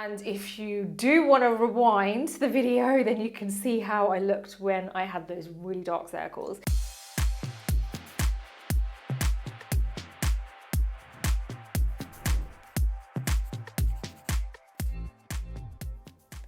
And if you do want to rewind the video, then you can see how I looked when I had those really dark circles.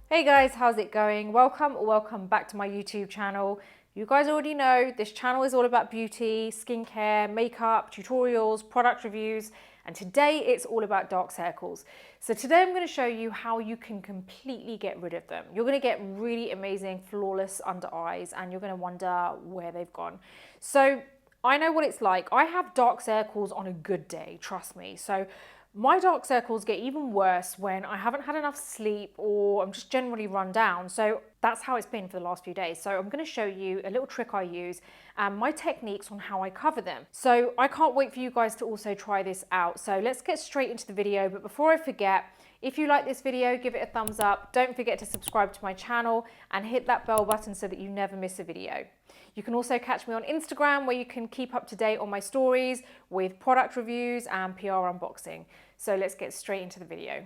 Hey guys, how's it going? Welcome back to my YouTube channel. You guys already know this channel is all about beauty, skincare, makeup, tutorials, product reviews, and today it's all about dark circles. So today I'm going to show you how you can completely get rid of them. You're going to get really amazing, flawless under eyes, and you're going to wonder where they've gone. So I know what it's like. I have dark circles on a good day, trust me. So my dark circles get even worse when I haven't had enough sleep or I'm just generally run down. So that's how it's been for the last few days. So I'm going to show you a little trick I use and my techniques on how I cover them. So I can't wait for you guys to also try this out. So let's get straight into the video. But before I forget, if you like this video, give it a thumbs up. Don't forget to subscribe to my channel and hit that bell button so that you never miss a video. You can also catch me on Instagram where you can keep up to date on my stories with product reviews and PR unboxing. So let's get straight into the video.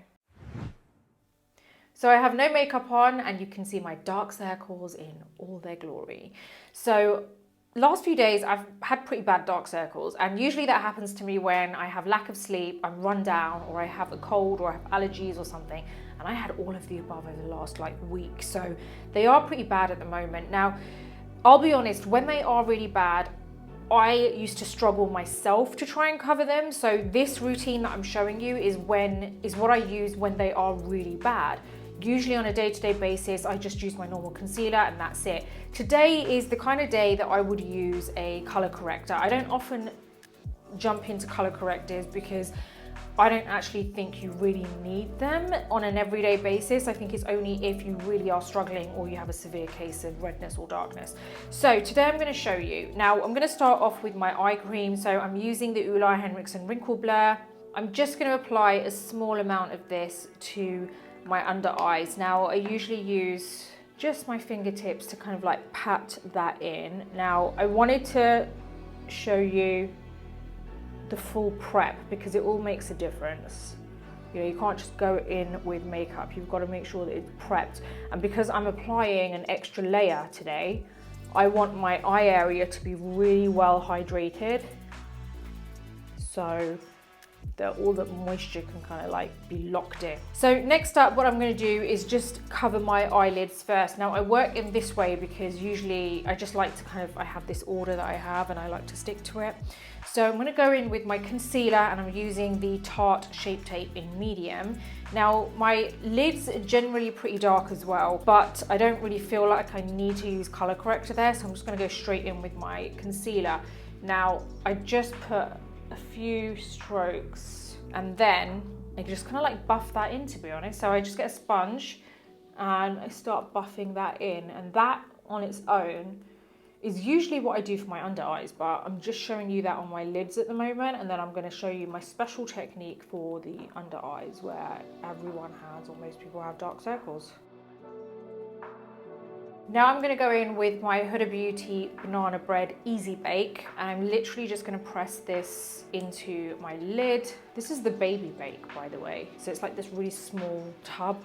So I have no makeup on and you can see my dark circles in all their glory. So last few days I've had pretty bad dark circles, and usually that happens to me when I have lack of sleep, I'm run down, or I have a cold or I have allergies or something. And I had all of the above over the last week. So they are pretty bad at the moment. Now, I'll be honest, when they are really bad, I used to struggle myself to try and cover them. So this routine that I'm showing you is what I use when they are really bad. Usually on a day-to-day basis, I just use my normal concealer and that's it. Today is the kind of day that I would use a color corrector. I don't often jump into color correctors because I don't actually think you really need them on an everyday basis. I think it's only if you really are struggling or you have a severe case of redness or darkness. So today I'm going to show you. Now I'm going to start off with my eye cream. So I'm using the Ubhi HENRIKSEN Wrinkle Blur. I'm just going to apply a small amount of this to my under eyes. Now I usually use just my fingertips to kind of like pat that in. Now I wanted to show you the full prep because it all makes a difference. You know, you can't just go in with makeup. You've got to make sure that it's prepped. And because I'm applying an extra layer today, I want my eye area to be really well hydrated so that all the moisture can kind of like be locked in. So next up, what I'm going to do is just cover my eyelids first. Now I work in this way because usually I just like to I have this order that I have and I like to stick to it. So I'm going to go in with my concealer and I'm using the Tarte Shape Tape in medium. Now my lids are generally pretty dark as well, but I don't really feel like I need to use color corrector there. So I'm just going to go straight in with my concealer. Now I just put a few strokes and then I just kind of like buff that in, to be honest. So I just get a sponge and I start buffing that in, and that on its own is usually what I do for my under eyes, but I'm just showing you that on my lids at the moment, and then I'm going to show you my special technique for the under eyes where everyone has, or most people have, dark circles. Now I'm going to go in with my Huda Beauty Banana Bread Easy Bake, and I'm literally just going to press this into my lid. This is the baby bake, by the way, so it's like this really small tub.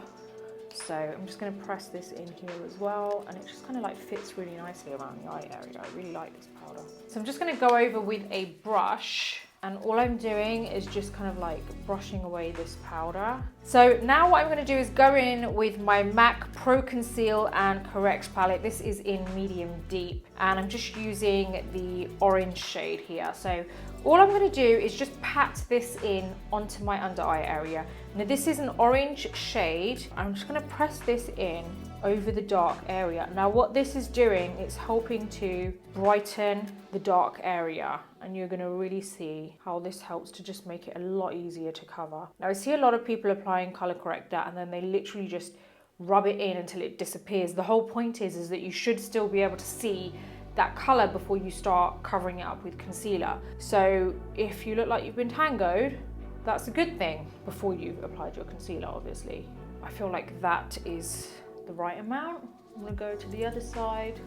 So I'm just going to press this in here as well, and it just kind of like fits really nicely around the eye area. I really like this powder. So I'm just going to go over with a brush, and all I'm doing is just kind of like brushing away this powder. So now what I'm going to do is go in with my MAC Pro Conceal and Correct palette. This is in medium deep, and I'm just using the orange shade here. So all I'm going to do is just pat this in onto my under eye area. Now this is an orange shade. I'm just going to press this in over the dark area. Now what this is doing, it's helping to brighten the dark area, and you're going to really see how this helps to just make it a lot easier to cover. Now I see a lot of people applying color corrector and then they literally just rub it in until it disappears. The whole point is that you should still be able to see that color before you start covering it up with concealer. So if you look like you've been tangoed, that's a good thing before you've applied your concealer, obviously. I feel like that is the right amount. I'm gonna go to the other side.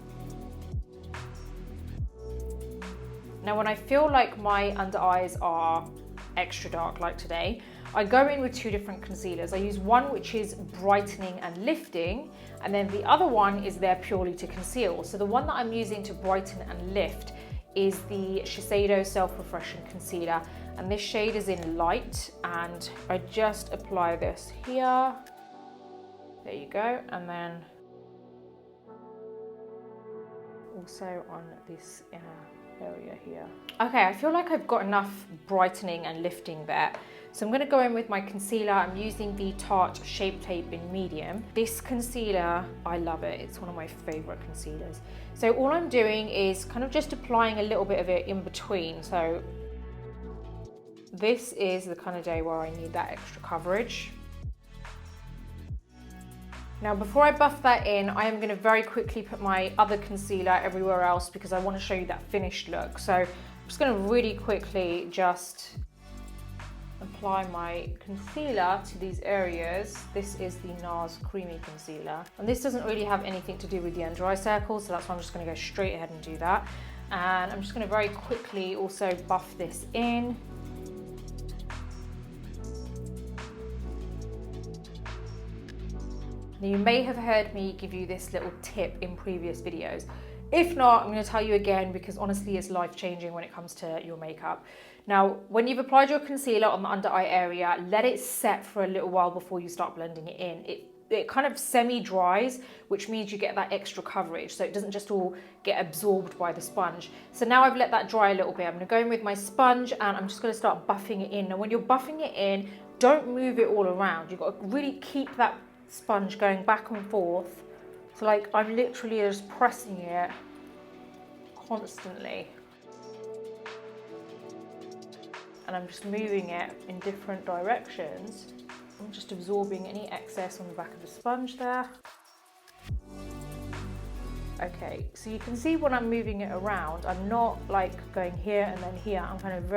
Now when I feel like my under eyes are extra dark like today, I go in with two different concealers. I use one which is brightening and lifting, and then the other one is there purely to conceal. So the one that I'm using to brighten and lift is the Shiseido Self-Refreshing Concealer, and this shade is in light, and I just apply this here. There you go, and then also on this inner area here. Okay, I feel like I've got enough brightening and lifting there. So I'm going to go in with my concealer. I'm using the Tarte Shape Tape in medium. This concealer, I love it. It's one of my favorite concealers. So all I'm doing is kind of just applying a little bit of it in between. So this is the kind of day where I need that extra coverage. Now, before I buff that in, I am going to very quickly put my other concealer everywhere else because I want to show you that finished look. So I'm just going to really quickly just apply my concealer to these areas. This is the NARS Creamy Concealer. And this doesn't really have anything to do with the under eye circles, so that's why I'm just going to go straight ahead and do that. And I'm just going to very quickly also buff this in. Now, you may have heard me give you this little tip in previous videos. If not, I'm going to tell you again because honestly it's life-changing when it comes to your makeup. Now, when you've applied your concealer on the under eye area, let it set for a little while before you start blending it in. It kind of semi-dries, which means you get that extra coverage, so it doesn't just all get absorbed by the sponge. So now I've let that dry a little bit. I'm going to go in with my sponge and I'm just going to start buffing it in. Now, when you're buffing it in, don't move it all around. You've got to really keep that sponge going back and forth. So like I'm literally just pressing it constantly. And I'm just moving it in different directions. I'm just absorbing any excess on the back of the sponge there. Okay, so you can see when I'm moving it around, I'm not like going here and then here. I'm kind of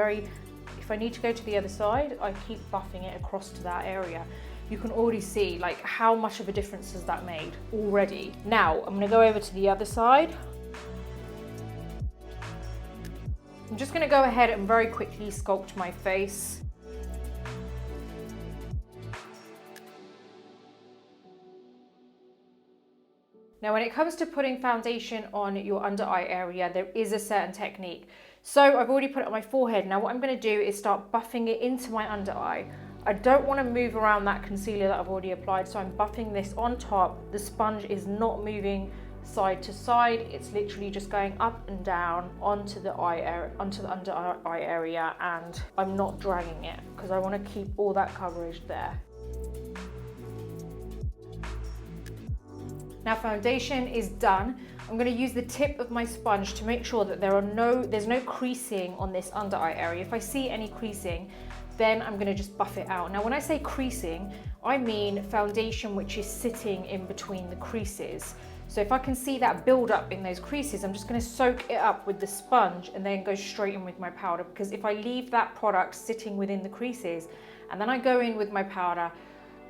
if I need to go to the other side, I keep buffing it across to that area. You can already see like how much of a difference has that made already. Now I'm going to go over to the other side. I'm just going to go ahead and very quickly sculpt my face. Now, when it comes to putting foundation on your under eye area, there is a certain technique. So I've already put it on my forehead. Now what I'm going to do is start buffing it into my under eye. I don't want to move around that concealer that I've already applied, so I'm buffing this on top. The sponge is not moving side to side. It's literally just going up and down onto the eye area, onto the under eye area, and I'm not dragging it because I want to keep all that coverage there. Now foundation is done. I'm going to use the tip of my sponge to make sure that there's no creasing on this under eye area. If I see any creasing, then I'm going to just buff it out. Now when I say creasing, I mean foundation which is sitting in between the creases. So if I can see that build up in those creases, I'm just going to soak it up with the sponge and then go straight in with my powder, because if I leave that product sitting within the creases and then I go in with my powder,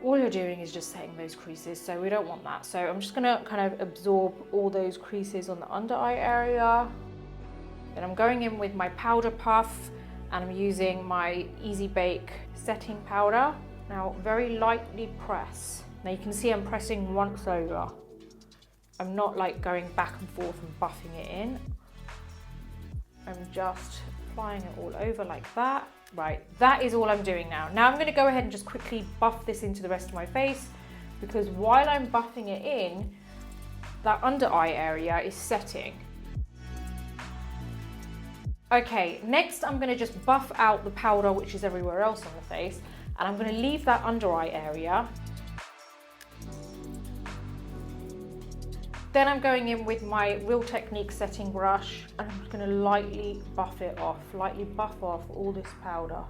all you're doing is just setting those creases, so we don't want that. So I'm just going to kind of absorb all those creases on the under eye area. Then I'm going in with my powder puff, and I'm using my Easy Bake setting powder. Now very lightly press. Now you can see I'm pressing once over. I'm not like going back and forth and buffing it in. I'm just applying it all over like that. Right, that is all I'm doing now. Now I'm going to go ahead and just quickly buff this into the rest of my face, because while I'm buffing it in, that under eye area is setting. Okay, next I'm going to just buff out the powder which is everywhere else on the face, and I'm going to leave that under eye area. Then I'm going in with my Real Technique setting brush, and I'm just going to lightly buff it off, lightly buff off all this powder.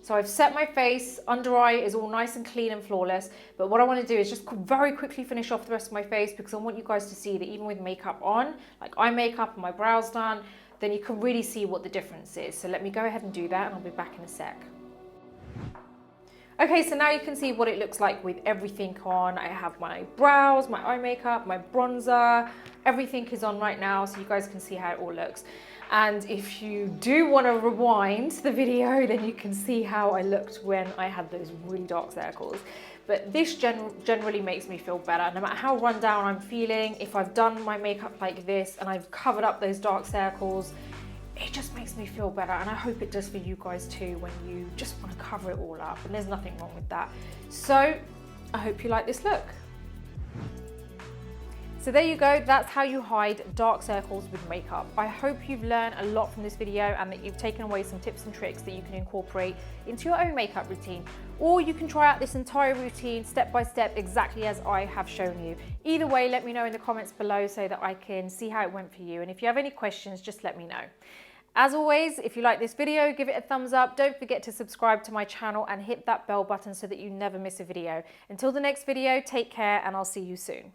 So I've set my face, under eye is all nice and clean and flawless, but what I want to do is just very quickly finish off the rest of my face, because I want you guys to see that even with makeup on, like eye makeup and my brows done, then you can really see what the difference is. So let me go ahead and do that, and I'll be back in a sec. Okay, so now you can see what it looks like with everything on. I have my brows, my eye makeup, my bronzer, everything is on right now, so you guys can see how it all looks. And if you do want to rewind the video, then you can see how I looked when I had those really dark circles. But this generally makes me feel better. No matter how run down I'm feeling, if I've done my makeup like this and I've covered up those dark circles, it just makes me feel better. And I hope it does for you guys too, when you just want to cover it all up. And there's nothing wrong with that. So I hope you like this look. So there you go, that's how you hide dark circles with makeup. I hope you've learned a lot from this video and that you've taken away some tips and tricks that you can incorporate into your own makeup routine. Or you can try out this entire routine step by step, exactly as I have shown you. Either way, let me know in the comments below so that I can see how it went for you. And if you have any questions, just let me know. As always, if you like this video, give it a thumbs up. Don't forget to subscribe to my channel and hit that bell button so that you never miss a video. Until the next video, take care and I'll see you soon.